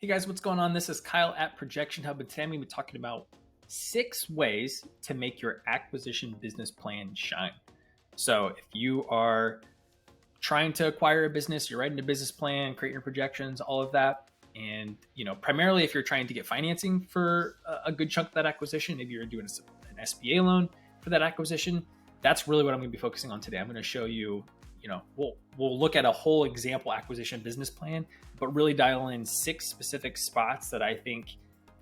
Hey guys, what's going on? This is Kyle at Projection Hub, and today I'm going to be talking about 6 ways to make your acquisition business plan shine. So if you are trying to acquire a business, you're writing a business plan, creating your projections, all of that, and primarily if you're trying to get financing for a good chunk of that acquisition, maybe you're doing an SBA loan for that acquisition, that's really what I'm going to be focusing on today. I'm going to show you, we'll look at a whole example acquisition business plan, but really dial in 6 specific spots that I think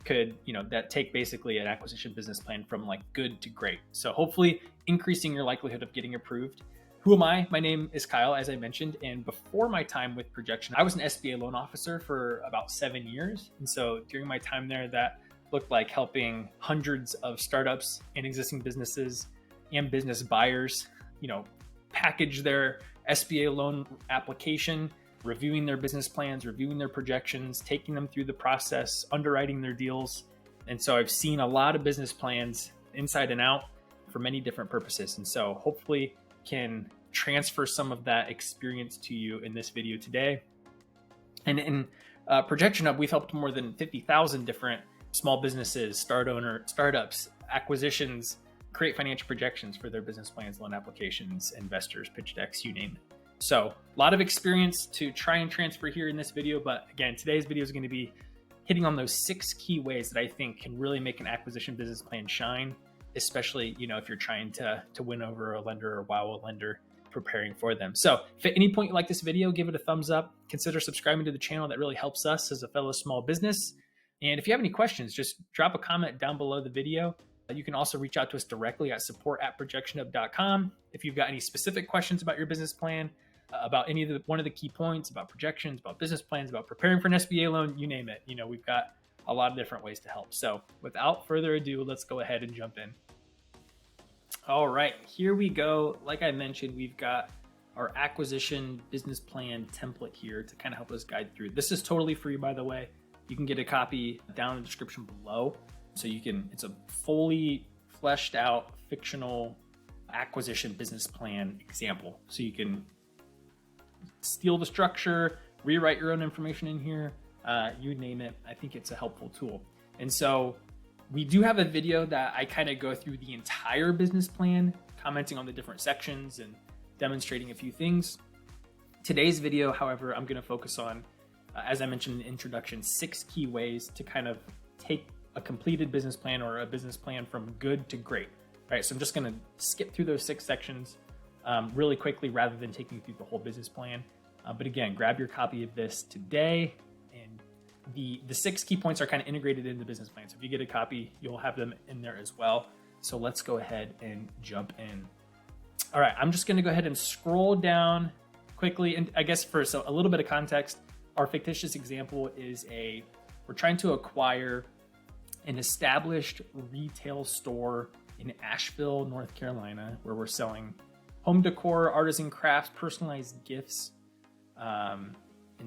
could, that take basically an acquisition business plan from like good to great. So hopefully increasing your likelihood of getting approved. Who am I? My name is Kyle, as I mentioned. And before my time with Projection, I was an SBA loan officer for about 7 years. And so during my time there, that looked like helping hundreds of startups and existing businesses and business buyers, package their SBA loan application, reviewing their business plans, reviewing their projections, taking them through the process, underwriting their deals. And so I've seen a lot of business plans inside and out for many different purposes. And so hopefully can transfer some of that experience to you in this video today. And in Projection Hub, we've helped more than 50,000 different small businesses, startups, acquisitions, create financial projections for their business plans, loan applications, investors, pitch decks, you name it. So a lot of experience to try and transfer here in this video. But again, today's video is going to be hitting on those 6 key ways that I think can really make an acquisition business plan shine, especially, if you're trying to win over a lender or wow a lender preparing for them. So if at any point you like this video, give it a thumbs up, consider subscribing to the channel. That really helps us as a fellow small business. And if you have any questions, just drop a comment down below the video. You can also reach out to us directly at support@projectionhub.com. If you've got any specific questions about your business plan, about one of the key points, about projections, about business plans, about preparing for an SBA loan, you name it. We've got a lot of different ways to help. So without further ado, let's go ahead and jump in. All right, here we go. Like I mentioned, we've got our acquisition business plan template here to kind of help us guide through. This is totally free, by the way. You can get a copy down in the description below. So it's a fully fleshed out fictional acquisition business plan example. So you can steal the structure, rewrite your own information in here, you name it. I think it's a helpful tool. And so we do have a video that I kind of go through the entire business plan, commenting on the different sections and demonstrating a few things. Today's video, however, I'm going to focus on, as I mentioned in the introduction, 6 key ways to kind of take a completed business plan or a business plan from good to great. All right, so I'm just going to skip through those 6 sections really quickly rather than taking you through the whole business plan. But again, grab your copy of this today. And the 6 key points are kind of integrated in the business plan. So if you get a copy, you'll have them in there as well. So let's go ahead and jump in. All right, I'm just going to go ahead and scroll down quickly. And I guess for a little bit of context, our fictitious example is we're trying to acquire an established retail store in Asheville, North Carolina, where we're selling home decor, artisan crafts, personalized gifts, and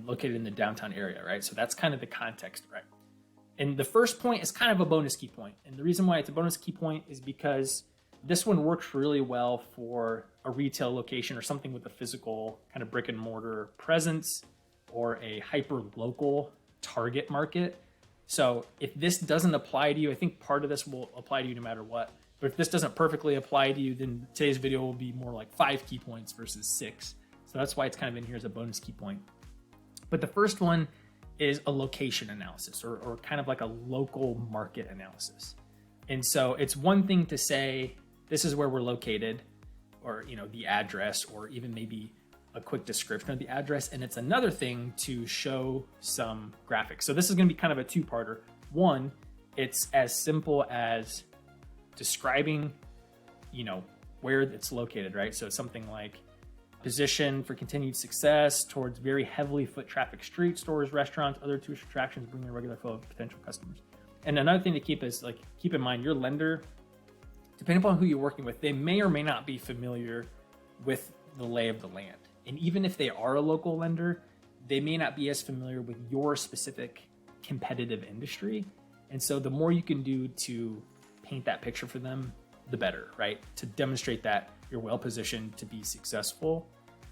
located in the downtown area, right? So that's kind of the context, right? And the first point is kind of a bonus key point. And the reason why it's a bonus key point is because this one works really well for a retail location or something with a physical kind of brick and mortar presence or a hyper local target market. So if this doesn't apply to you, I think part of this will apply to you no matter what. But if this doesn't perfectly apply to you, then today's video will be more like 5 key points versus 6. So that's why it's kind of in here as a bonus key point. But the first one is a location analysis or kind of like a local market analysis. And so it's one thing to say, this is where we're located, or the address, or even maybe a quick description of the address. And it's another thing to show some graphics. So this is going to be kind of a 2-parter. One, it's as simple as describing, where it's located, right? So it's something like position for continued success towards very heavily foot traffic street stores, restaurants, other tourist attractions, bringing a regular flow of potential customers. And another thing to keep in mind, your lender, depending upon who you're working with, they may or may not be familiar with the lay of the land. And even if they are a local lender, they may not be as familiar with your specific competitive industry. And so the more you can do to paint that picture for them, the better, right? To demonstrate that you're well positioned to be successful.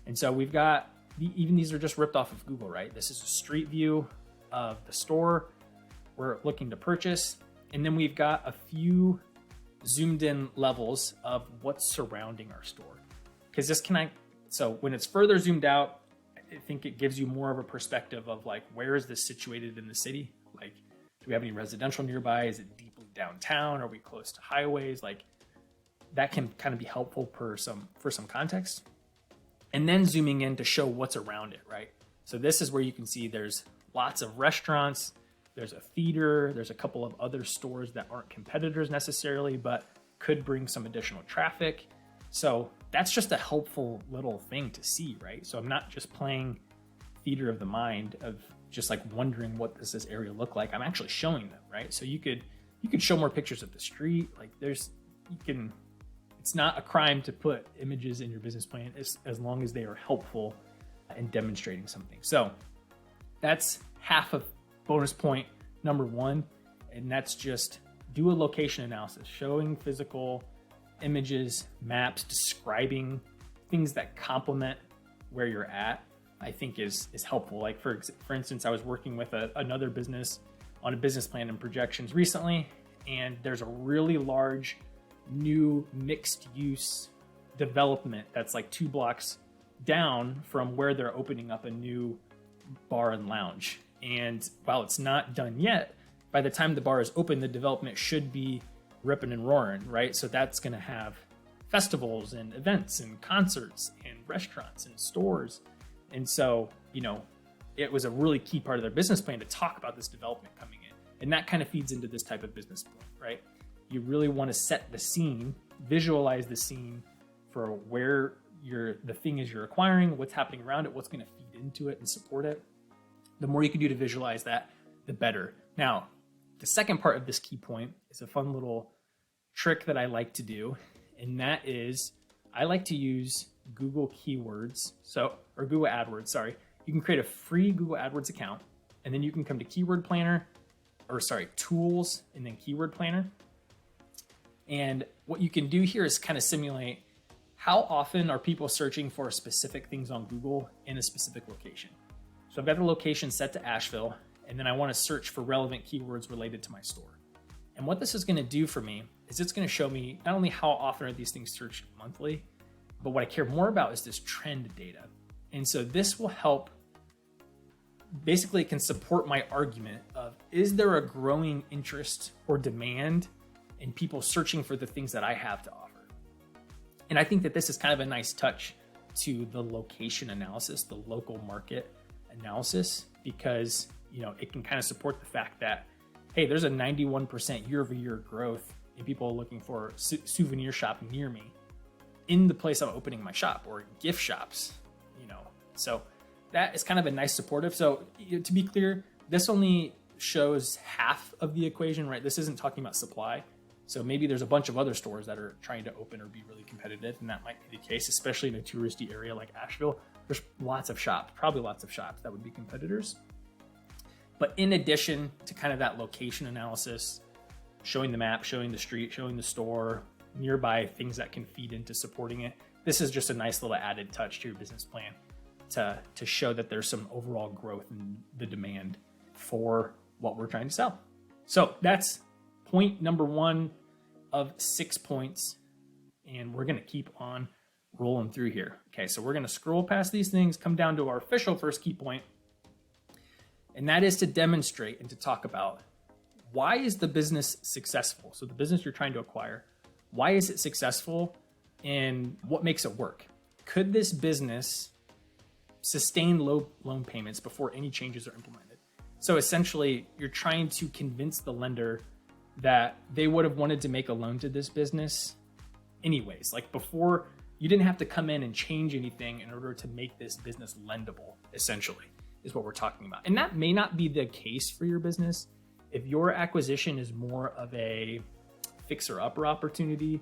And so we've got, even these are just ripped off of Google, right? This is a street view of the store we're looking to purchase. And then we've got a few zoomed in levels of what's surrounding our store. Because so when it's further zoomed out, I think it gives you more of a perspective of like, where is this situated in the city? Like, do we have any residential nearby? Is it deeply downtown? Are we close to highways? Like, that can kind of be helpful for some context. And then zooming in to show what's around it, right? So this is where you can see there's lots of restaurants, there's a theater, there's a couple of other stores that aren't competitors necessarily, but could bring some additional traffic. So that's just a helpful little thing to see, right? So I'm not just playing theater of the mind of just like wondering what does this area look like. I'm actually showing them, right? So you could show more pictures of the street. Like it's not a crime to put images in your business plan as long as they are helpful in demonstrating something. So that's half of bonus point number 1. And that's just do a location analysis, showing physical images, maps, describing things that complement where you're at, I think is helpful. Like for instance, I was working with another business on a business plan and projections recently, and there's a really large new mixed use development that's like 2 blocks down from where they're opening up a new bar and lounge. And while it's not done yet, by the time the bar is open, the development should be ripping and roaring, right? So that's going to have festivals and events and concerts and restaurants and stores. And so, it was a really key part of their business plan to talk about this development coming in. And that kind of feeds into this type of business plan, right? You really want to set the scene, visualize the scene for where the thing is you're acquiring, what's happening around it, what's going to feed into it and support it. The more you can do to visualize that, the better. Now, the second part of this key point is a fun little trick that I like to do, and that is I like to use Google Keywords, or Google AdWords, sorry. You can create a free Google AdWords account, and then you can come to Tools, and then Keyword Planner. And what you can do here is kind of simulate how often are people searching for specific things on Google in a specific location. So I've got the location set to Asheville, and then I want to search for relevant keywords related to my store. And what this is going to do for me is it's going to show me not only how often are these things searched monthly, but what I care more about is this trend data. And so this will help, basically it can support my argument of, is there a growing interest or demand in people searching for the things that I have to offer? And I think that this is kind of a nice touch to the location analysis, the local market analysis, because it can kind of support the fact that, hey, there's a 91% year-over-year growth in people looking for a souvenir shop near me in the place I'm opening my shop, or gift shops, So that is kind of a nice supportive. So to be clear, this only shows half of the equation, right? This isn't talking about supply. So maybe there's a bunch of other stores that are trying to open or be really competitive, and that might be the case, especially in a touristy area like Asheville. There's probably lots of shops that would be competitors. But in addition to kind of that location analysis, showing the map, showing the street, showing the store, nearby things that can feed into supporting it, this is just a nice little added touch to your business plan to show that there's some overall growth in the demand for what we're trying to sell. So that's point number 1 of 6 points, and we're going to keep on rolling through here. Okay, so we're going to scroll past these things, come down to our official first key point, and that is to demonstrate and to talk about, why is the business successful? So the business you're trying to acquire, why is it successful, and what makes it work? Could this business sustain low loan payments before any changes are implemented? So essentially, you're trying to convince the lender that they would have wanted to make a loan to this business anyways. Like before, you didn't have to come in and change anything in order to make this business lendable, essentially, is what we're talking about. And that may not be the case for your business. If your acquisition is more of a fixer-upper opportunity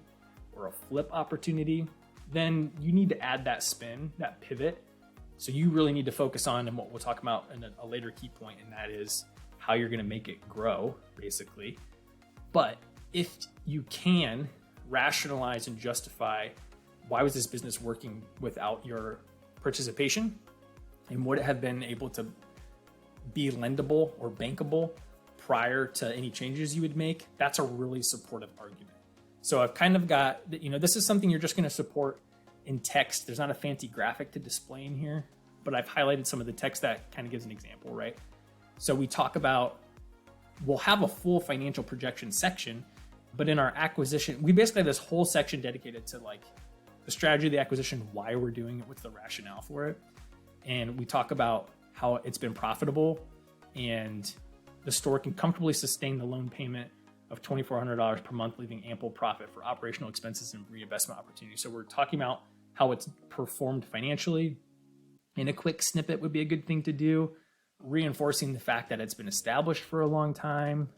or a flip opportunity, then you need to add that spin, that pivot. So you really need to focus on, and what we'll talk about in a later key point, and that is how you're going to make it grow, basically. But if you can rationalize and justify, why was this business working without your participation, and would it have been able to be lendable or bankable prior to any changes you would make, that's a really supportive argument. So I've kind of got, this is something you're just going to support in text. There's not a fancy graphic to display in here, but I've highlighted some of the text that kind of gives an example, right? So we talk about, we'll have a full financial projection section, but in our acquisition, we basically have this whole section dedicated to like the strategy of the acquisition, why we're doing it, what's the rationale for it. And we talk about how it's been profitable and the store can comfortably sustain the loan payment of $2,400 per month, leaving ample profit for operational expenses and reinvestment opportunities. So we're talking about how it's performed financially. In a quick snippet would be a good thing to do, reinforcing the fact that it's been established for a long time.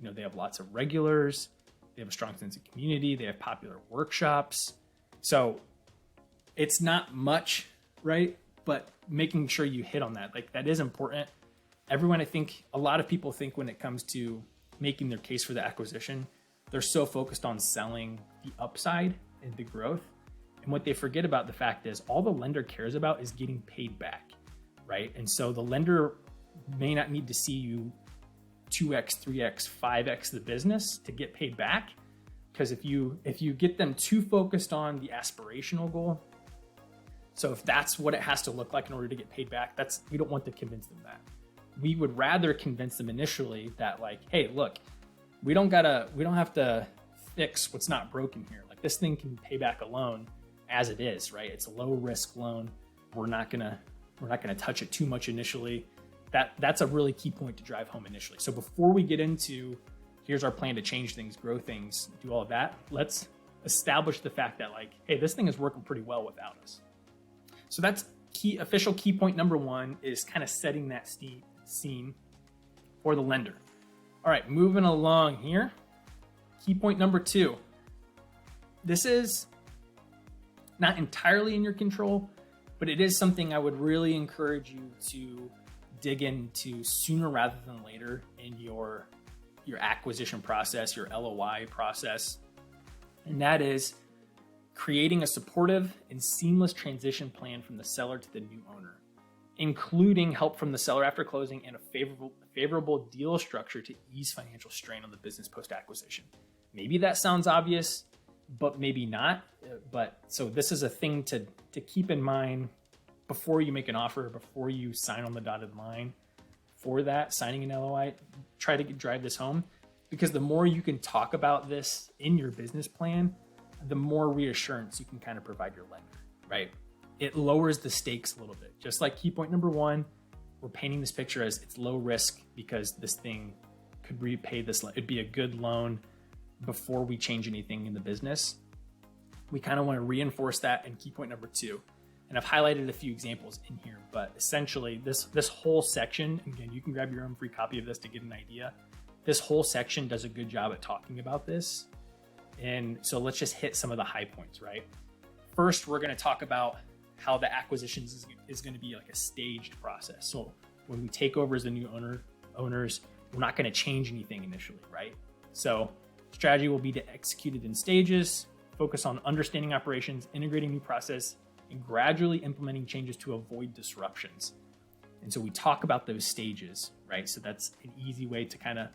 They have lots of regulars. They have a strong sense of community. They have popular workshops. So it's not much, right? But making sure you hit on that, like that is important. A lot of people think when it comes to making their case for the acquisition, they're so focused on selling the upside and the growth. And what they forget about the fact is all the lender cares about is getting paid back, right? And so the lender may not need to see you 2x, 3x, 5x the business to get paid back. Because if you get them too focused on the aspirational goal, so if that's what it has to look like in order to get paid back, we don't want to convince them that. We would rather convince them initially that like, hey, look, we don't have to fix what's not broken here. Like this thing can pay back a loan as it is, right? It's a low risk loan. We're not gonna touch it too much initially. That's a really key point to drive home initially. So before we get into here's our plan to change things, grow things, do all of that, let's establish the fact that like, hey, this thing is working pretty well without us. So that's official key point number one, is kind of setting that scene for the lender. All right, moving along here. Key point number two. This is not entirely in your control, but it is something I would really encourage you to dig into sooner rather than later in your acquisition process, your LOI process. And that is creating a supportive and seamless transition plan from the seller to the new owner, including help from the seller after closing and a favorable deal structure to ease financial strain on the business post-acquisition. Maybe that sounds obvious, but maybe not. But so this is a thing to keep in mind before you make an offer, before you sign on the dotted line for that, signing an LOI. Try to drive this home, because the more you can talk about this in your business plan, the more reassurance you can kind of provide your lender, right? It lowers the stakes a little bit. Just like key point number one, we're painting this picture as it's low risk because this thing could repay this. It'd be a good loan before we change anything in the business. We kind of want to reinforce that in key point number two. And I've highlighted a few examples in here, but essentially this whole section, again, you can grab your own free copy of this to get an idea. This whole section does a good job at talking about this. And so let's just hit some of the high points, right? First, we're going to talk about how the acquisitions is going to be like a staged process. So when we take over as the new owners, we're not going to change anything initially, right? So strategy will be to execute it in stages, focus on understanding operations, integrating new process, and gradually implementing changes to avoid disruptions. And so we talk about those stages, right? So that's an easy way to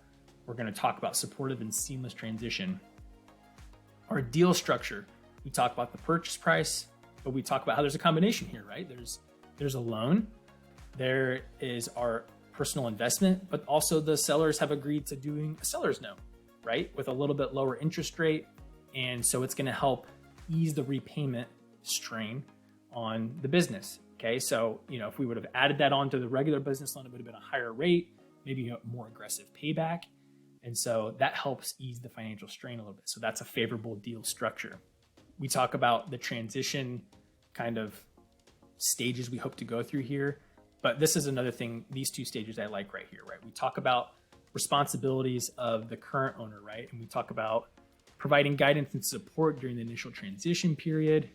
we're going to talk about supportive and seamless transition. Our deal structure, we talk about the purchase price, but we talk about how there's a combination here, right? There's a loan, there is our personal investment, but also the sellers have agreed to doing a seller's note, right? With a little bit lower interest rate. And so it's going to help ease the repayment strain on the business. Okay. So, if we would have added that on to the regular business loan, it would have been a higher rate, maybe a more aggressive payback. And so that helps ease the financial strain a little bit. So that's a favorable deal structure. We talk about the transition kind of stages we hope to go through here. But this is another thing, these two stages I like right here, right? We talk about responsibilities of the current owner, right? And we talk about providing guidance and support during the initial transition period.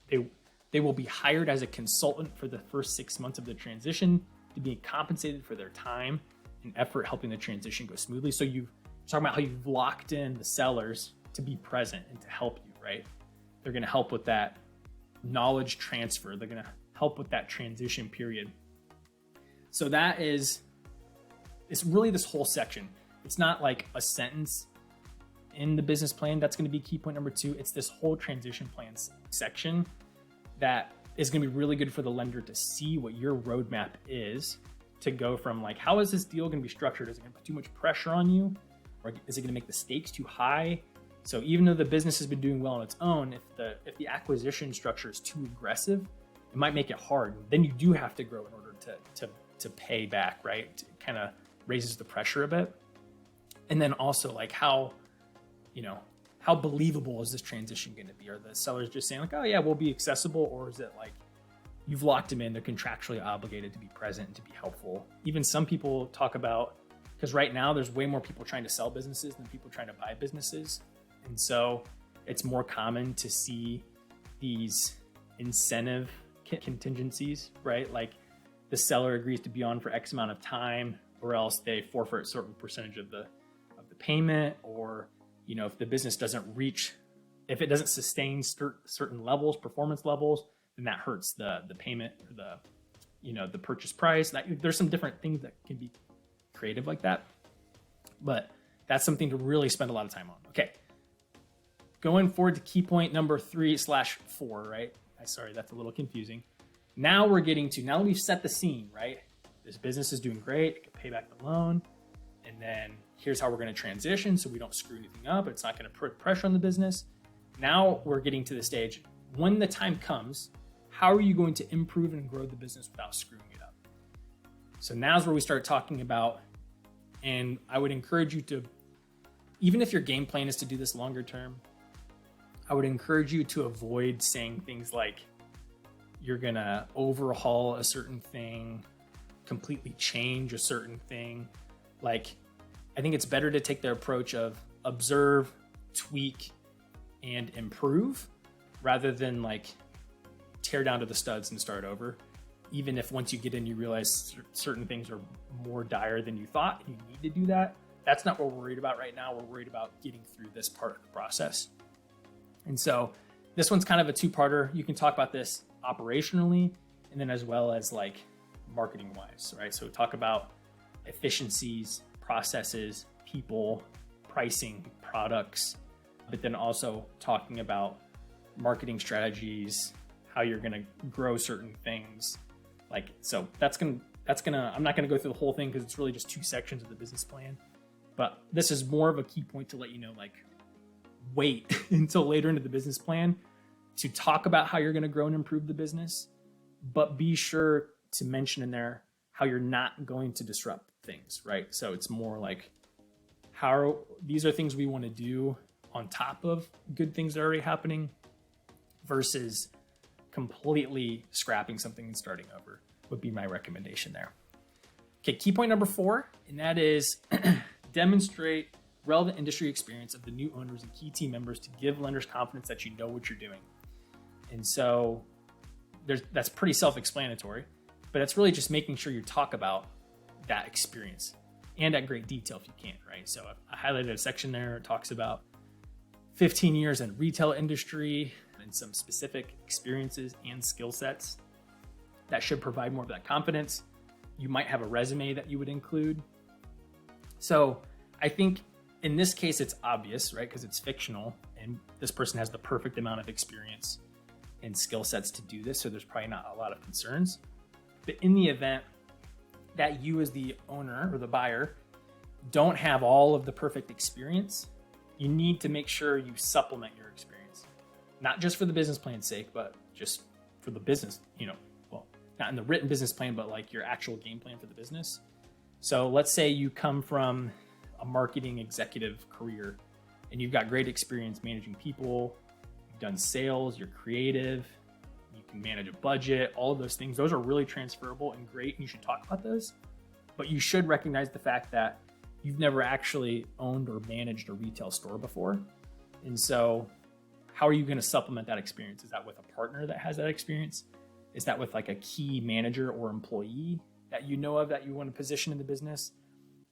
They will be hired as a consultant for the first 6 months of the transition to be compensated for their time and effort helping the transition go smoothly. So you're talking about how you've locked in the sellers to be present and to help you, right? They're going to help with that knowledge transfer. They're going to help with that transition period. So that is it's really this whole section. It's not like a sentence in the business plan that's going to be key point number 2. It's this whole transition plan section that is going to be really good for the lender to see what your roadmap is to go from like, how is this deal going to be structured? Is it going to put too much pressure on you? Or is it going to make the stakes too high? So even though the business has been doing well on its own, if the acquisition structure is too aggressive, it might make it hard. Then you do have to grow in order to pay back, right? It kind of raises the pressure a bit. And then also like how believable is this transition going to be? Are the sellers just saying like, oh yeah, we'll be accessible? Or is it like you've locked them in, they're contractually obligated to be present and to be helpful? Even some people talk about, because right now there's way more people trying to sell businesses than people trying to buy businesses. And so it's more common to see these incentive contingencies, right? Like the seller agrees to be on for X amount of time, or else they forfeit a certain percentage of the payment, or if the business doesn't reach, if it doesn't sustain certain levels, performance levels, then that hurts the payment or the purchase price. There's some different things that can be creative like that, but that's something to really spend a lot of time on. Okay, going forward to key point number 3/4, right? Sorry, that's a little confusing. Now that we've set the scene, right? This business is doing great, it can pay back the loan, and then here's how we're going to transition so we don't screw anything up. It's not going to put pressure on the business. Now we're getting to the stage, when the time comes, how are you going to improve and grow the business without screwing it up? So now's where we start talking about, and I would encourage you to, even if your game plan is to do this longer term, I would encourage you to avoid saying things like you're going to overhaul a certain thing, completely change a certain thing. Like, I think it's better to take the approach of observe, tweak, and improve, rather than like tear down to the studs and start over. Even if once you get in, you realize certain things are more dire than you thought, and you need to do that. That's not what we're worried about right now. We're worried about getting through this part of the process. And so this one's kind of a 2-parter. You can talk about this operationally, and then as well as like marketing wise, right? So talk about efficiencies, processes, people, pricing, products, but then also talking about marketing strategies, how you're going to grow certain things. Like, so I'm not going to go through the whole thing because it's really just 2 sections of the business plan, but this is more of a key point to let you know, like, wait until later into the business plan to talk about how you're going to grow and improve the business, but be sure to mention in there how you're not going to disrupt things, right? So it's more like these are things we want to do on top of good things that are already happening versus completely scrapping something and starting over would be my recommendation there. Okay, key point number 4, and that is demonstrate relevant industry experience of the new owners and key team members to give lenders confidence that you know what you're doing. And so that's pretty self-explanatory, but it's really just making sure you talk about that experience and at great detail if you can, right? So I highlighted a section there. It talks about 15 years in retail industry and some specific experiences and skill sets that should provide more of that confidence. You might have a resume that you would include. So I think in this case, it's obvious, right? Because it's fictional and this person has the perfect amount of experience and skill sets to do this. So there's probably not a lot of concerns. But in the event that you as the owner or the buyer don't have all of the perfect experience, you need to make sure you supplement your experience, not just for the business plan's sake, but just for the business, well, not in the written business plan, but like your actual game plan for the business. So let's say you come from a marketing executive career and you've got great experience managing people, you've done sales, you're creative, you can manage a budget, all of those things. Those are really transferable and great, and you should talk about those. But you should recognize the fact that you've never actually owned or managed a retail store before. And so how are you going to supplement that experience? Is that with a partner that has that experience? Is that with like a key manager or employee that you know of that you want to position in the business?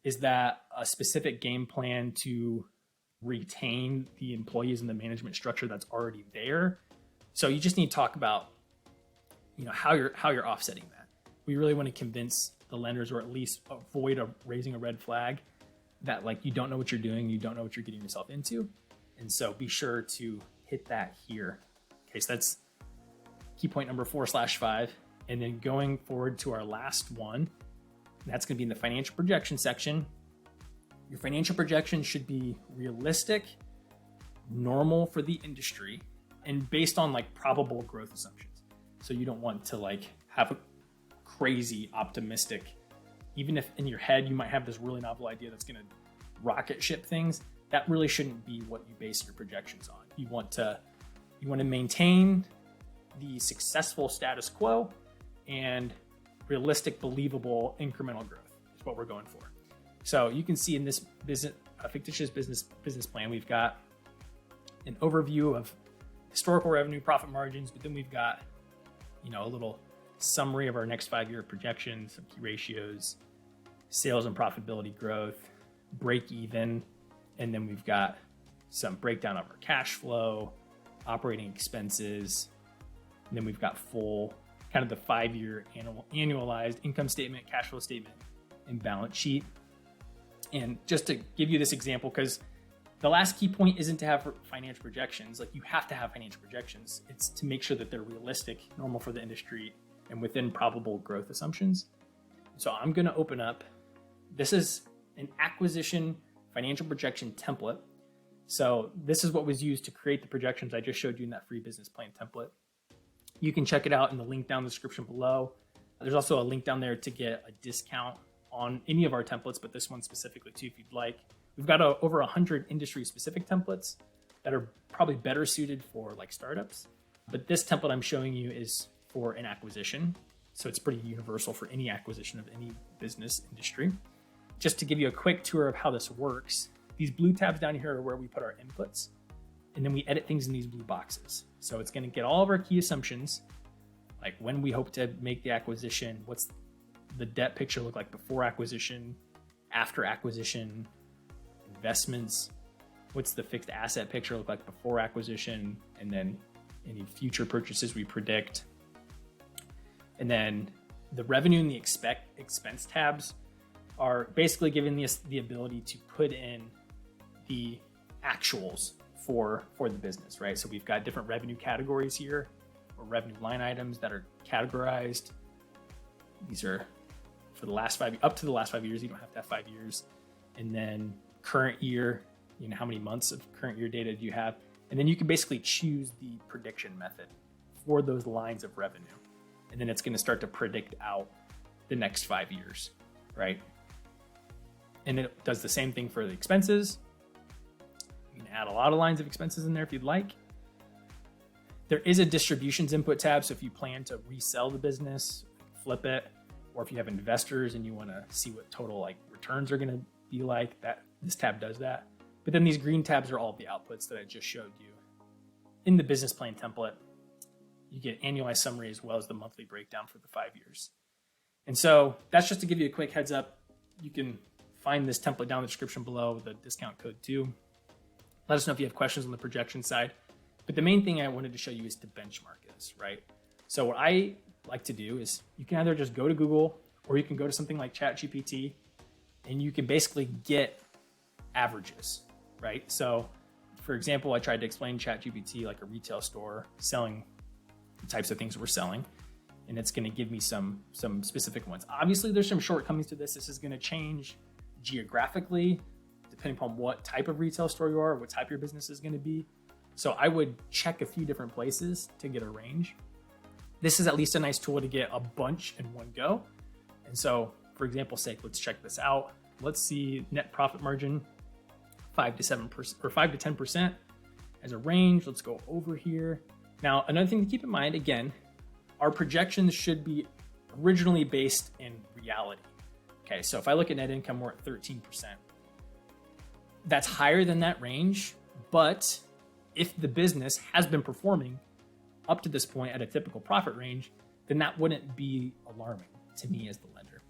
Is that a specific game plan to retain the employees in the management structure that's already there? So you just need to talk about, how you're offsetting that. we really want to convince the lenders, or at least avoid raising a red flag that like you don't know what you're doing, you don't know what you're getting yourself into. And so be sure to hit that here. Okay, so that's key point number 4/5. And then going forward to our last one, that's going to be in the financial projection section. Your financial projection should be realistic, normal for the industry, and based on like probable growth assumptions. So you don't want to like have a crazy optimistic, even if in your head you might have this really novel idea that's going to rocket ship things. That really shouldn't be what you base your projections on. You want to maintain the successful status quo and realistic, believable, incremental growth is what we're going for. So you can see in this fictitious business plan, we've got an overview of historical revenue, profit margins, but then we've got, a little summary of our next 5-year projections, some key ratios, sales and profitability growth, break even, and then we've got some breakdown of our cash flow, operating expenses, and then we've got full kind of the 5-year annualized income statement, cash flow statement, and balance sheet. And just to give you this example, because the last key point isn't to have financial projections. Like, you have to have financial projections. It's to make sure that they're realistic, normal for the industry, and within probable growth assumptions. So I'm going to open up. This is an acquisition financial projection template. So this is what was used to create the projections I just showed you in that free business plan template. You can check it out in the link down in the description below. There's also a link down there to get a discount on any of our templates, but this one specifically too, if you'd like. We've got over 100 industry-specific templates that are probably better suited for like startups. But this template I'm showing you is for an acquisition. So it's pretty universal for any acquisition of any business industry. Just to give you a quick tour of how this works, these blue tabs down here are where we put our inputs, and then we edit things in these blue boxes. So it's going to get all of our key assumptions, like when we hope to make the acquisition, what's the debt picture look like before acquisition, after acquisition, investments, what's the fixed asset picture look like before acquisition, and then any future purchases we predict. And then the revenue and the expense tabs are basically giving us the ability to put in the actuals for the business, right? So we've got different revenue categories here, or revenue line items that are categorized. These are for the last up to the last 5 years. You don't have to have 5 years. And then current year, how many months of current year data do you have? And then you can basically choose the prediction method for those lines of revenue. And then it's going to start to predict out the next 5 years, right? And it does the same thing for the expenses. You can add a lot of lines of expenses in there if you'd like. There is a distributions input tab. So if you plan to resell the business, flip it, or if you have investors and you want to see what total like returns are going to be like, that this tab does that. But then these green tabs are all of the outputs that I just showed you. In the business plan template, you get annualized summary as well as the monthly breakdown for the 5 years. And so that's just to give you a quick heads up. You can find this template down in the description below with the discount code too. Let us know if you have questions on the projection side. But the main thing I wanted to show you is to benchmark this, right? So what I like to do is you can either just go to Google, or you can go to something like ChatGPT, and you can basically get averages, right? So for example, I tried to explain ChatGPT like a retail store selling the types of things we're selling, and it's going to give me some specific ones. Obviously, there's some shortcomings to this. This is going to change geographically, depending upon what type of retail store you are, what type your business is going to be. So I would check a few different places to get a range. This is at least a nice tool to get a bunch in one go. And so for example's sake, let's check this out. Let's see net profit margin, 5 to 7% or 5 to 10% as a range. Let's go over here. Now, another thing to keep in mind, again, our projections should be originally based in reality. Okay, so if I look at net income, we're at 13%. That's higher than that range, but if the business has been performing up to this point at a typical profit range, then that wouldn't be alarming to me as the lender.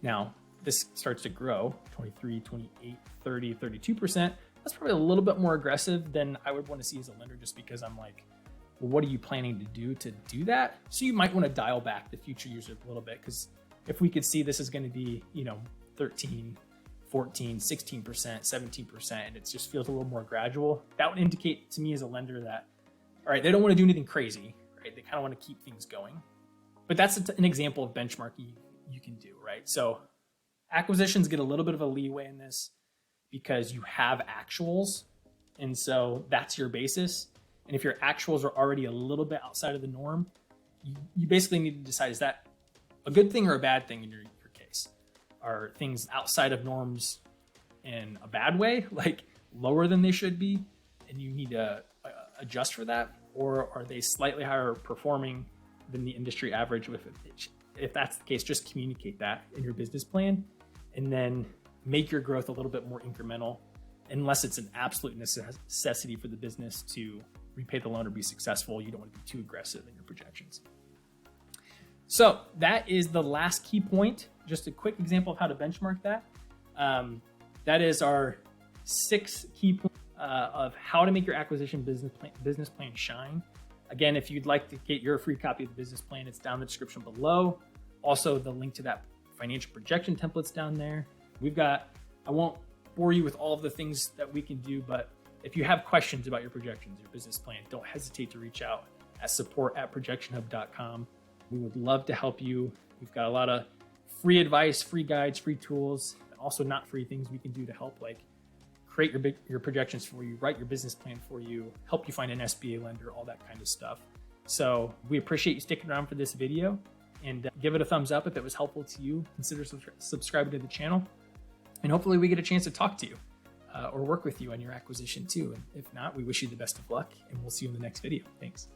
Now, this starts to grow, 23, 28, 30, 32%. That's probably a little bit more aggressive than I would want to see as a lender, just because I'm like, well, what are you planning to do that? So you might want to dial back the future years a little bit, because if we could see this is going to be, 13, 14, 16%, 17%, and it just feels a little more gradual, that would indicate to me as a lender that, all right, they don't want to do anything crazy, right? They kind of want to keep things going. But that's an example of benchmarking you can do, right? So acquisitions get a little bit of a leeway in this because you have actuals. And so that's your basis. And if your actuals are already a little bit outside of the norm, you basically need to decide, is that a good thing or a bad thing in your case? Are things outside of norms in a bad way, like lower than they should be, and you need to adjust for that? Or are they slightly higher performing than the industry average? If that's the case, just communicate that in your business plan and then make your growth a little bit more incremental, unless it's an absolute necessity for the business to repay the loan or be successful. You don't want to be too aggressive in your projections. So that is the last key point. Just a quick example of how to benchmark that. That is our 6 key points of how to make your acquisition business plan shine. Again, if you'd like to get your free copy of the business plan, it's down in the description below. Also, the link to that financial projection template's down there. I won't bore you with all of the things that we can do, but if you have questions about your projections, your business plan, don't hesitate to reach out at support@projectionhub.com. We would love to help you. We've got a lot of free advice, free guides, free tools, and also not free things we can do to help, like create your projections for you, write your business plan for you, help you find an SBA lender, all that kind of stuff. So we appreciate you sticking around for this video, and give it a thumbs up if it was helpful to you. Consider subscribing to the channel, and hopefully we get a chance to talk to you or work with you on your acquisition too. And if not, we wish you the best of luck, and we'll see you in the next video. Thanks.